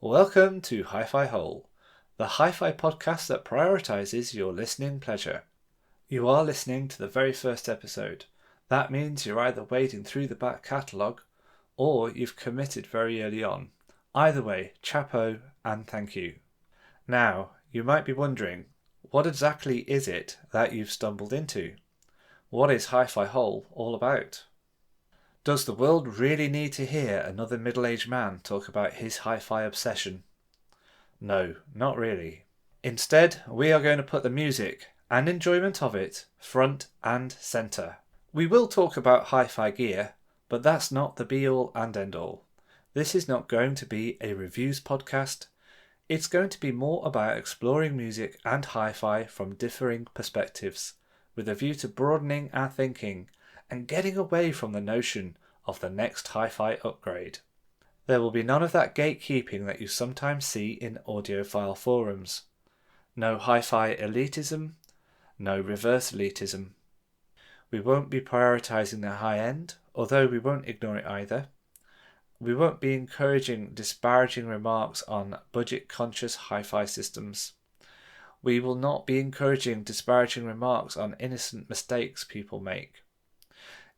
Welcome to HiFi Whole, the HiFi podcast that prioritises your listening pleasure. You are listening to the very first episode. That means you're either wading through the back catalogue or you've committed very early on. Either way, chapeau and thank you. Now, you might be wondering, what exactly is it that you've stumbled into? What is HiFi Whole all about? Does the world really need to hear another middle-aged man talk about his hi-fi obsession? No, not really. Instead, we are going to put the music and enjoyment of it front and centre. We will talk about hi-fi gear, but that's not the be-all and end-all. This is not going to be a reviews podcast. It's going to be more about exploring music and hi-fi from differing perspectives, with a view to broadening our thinking and getting away from the notion of the next hi-fi upgrade. There will be none of that gatekeeping that you sometimes see in audiophile forums. No hi-fi elitism, no reverse elitism. We won't be prioritising the high end, although we won't ignore it either. We won't be encouraging disparaging remarks on budget-conscious hi-fi systems. We will not be encouraging disparaging remarks on innocent mistakes people make.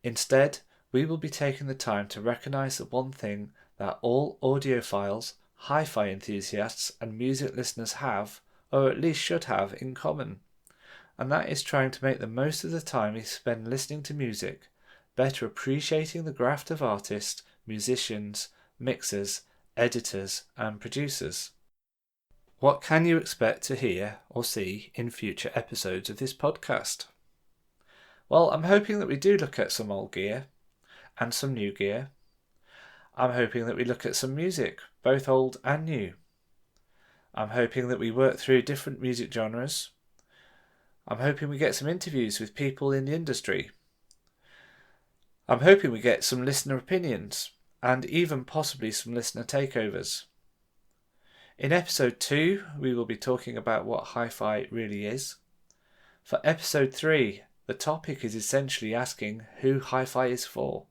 Instead, we will be taking the time to recognise the one thing that all audiophiles, hi-fi enthusiasts and music listeners have, or at least should have, in common. And that is trying to make the most of the time we spend listening to music, better appreciating the graft of artists, musicians, mixers, editors and producers. What can you expect to hear or see in future episodes of this podcast? Well, I'm hoping that we do look at some old gear and some new gear. I'm hoping that we look at some music, both old and new. I'm hoping that we work through different music genres. I'm hoping we get some interviews with people in the industry. I'm hoping we get some listener opinions and even possibly some listener takeovers. In episode 2, we will be talking about what hi-fi really is. For episode 3, the topic is essentially asking who hi-fi is for.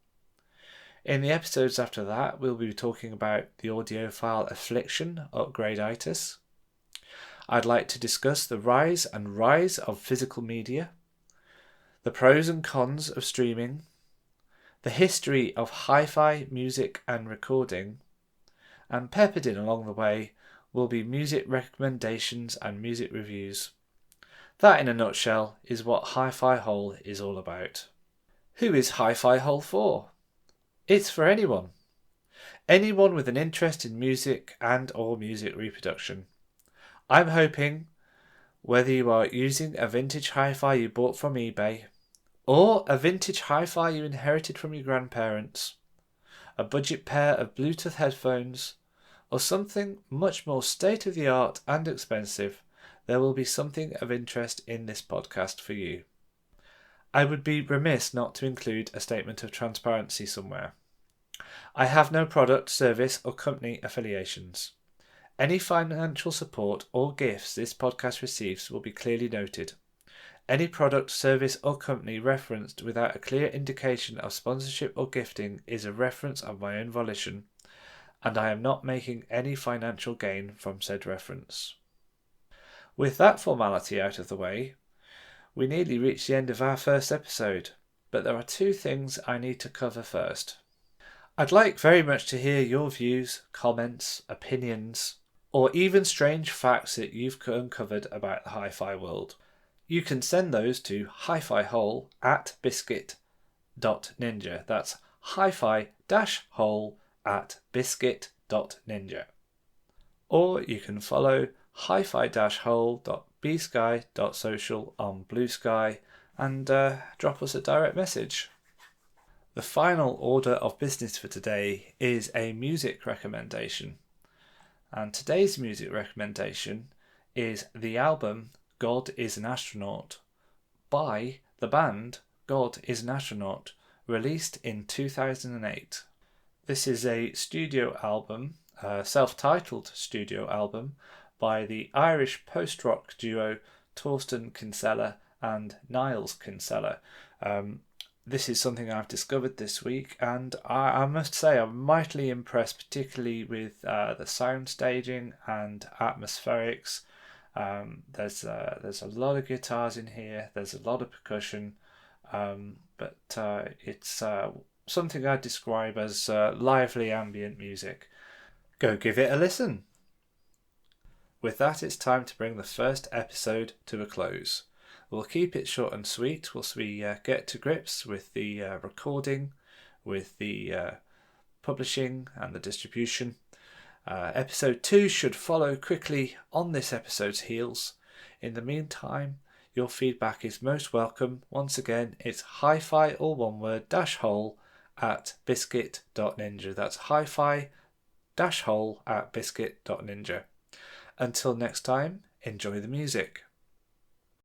In the episodes after that, we'll be talking about the audiophile affliction, upgradeitis. I'd like to discuss the rise of physical media, the pros and cons of streaming, the history of hi-fi music and recording, and peppered in along the way will be music recommendations and music reviews. That, in a nutshell, is what HiFi Whole is all about. Who is HiFi Whole for? It's for anyone. Anyone with an interest in music and or music reproduction. I'm hoping, whether you are using a vintage hi-fi you bought from eBay, or a vintage hi-fi you inherited from your grandparents, a budget pair of Bluetooth headphones, or something much more state-of-the-art and expensive, there will be something of interest in this podcast for you. I would be remiss not to include a statement of transparency somewhere. I have no product, service or company affiliations. Any financial support or gifts this podcast receives will be clearly noted. Any product, service or company referenced without a clear indication of sponsorship or gifting is a reference of my own volition, and I am not making any financial gain from said reference. With that formality out of the way, we nearly reached the end of our first episode, but there are 2 things I need to cover first. I'd like very much to hear your views, comments, opinions, or even strange facts that you've uncovered about the hi-fi world. You can send those to hifihole@biscuit.ninja. That's hifi-hole@biscuit.ninja. Or you can follow hifi-hole.bsky.social on Blue Sky and drop us a direct message. The final order of business for today is a music recommendation. And today's music recommendation is the album God is an Astronaut by the band God is an Astronaut, released in 2008. This is a studio album, a self-titled studio album by the Irish post-rock duo Torsten Kinsella and Niles Kinsella. This is something I've discovered this week, and I must say I'm mightily impressed, particularly with the sound staging and atmospherics. There's a lot of guitars in here. There's a lot of percussion, but it's something I'd describe as lively ambient music. Go give it a listen. With that, it's time to bring the first episode to a close. We'll keep it short and sweet whilst we get to grips with the recording, with the publishing and the distribution. Episode 2 should follow quickly on this episode's heels. In the meantime, your feedback is most welcome. Once again, it's HiFi, all one word, -hole at biscuit.ninja. That's HiFi -hole at biscuit.ninja. Until next time, enjoy the music.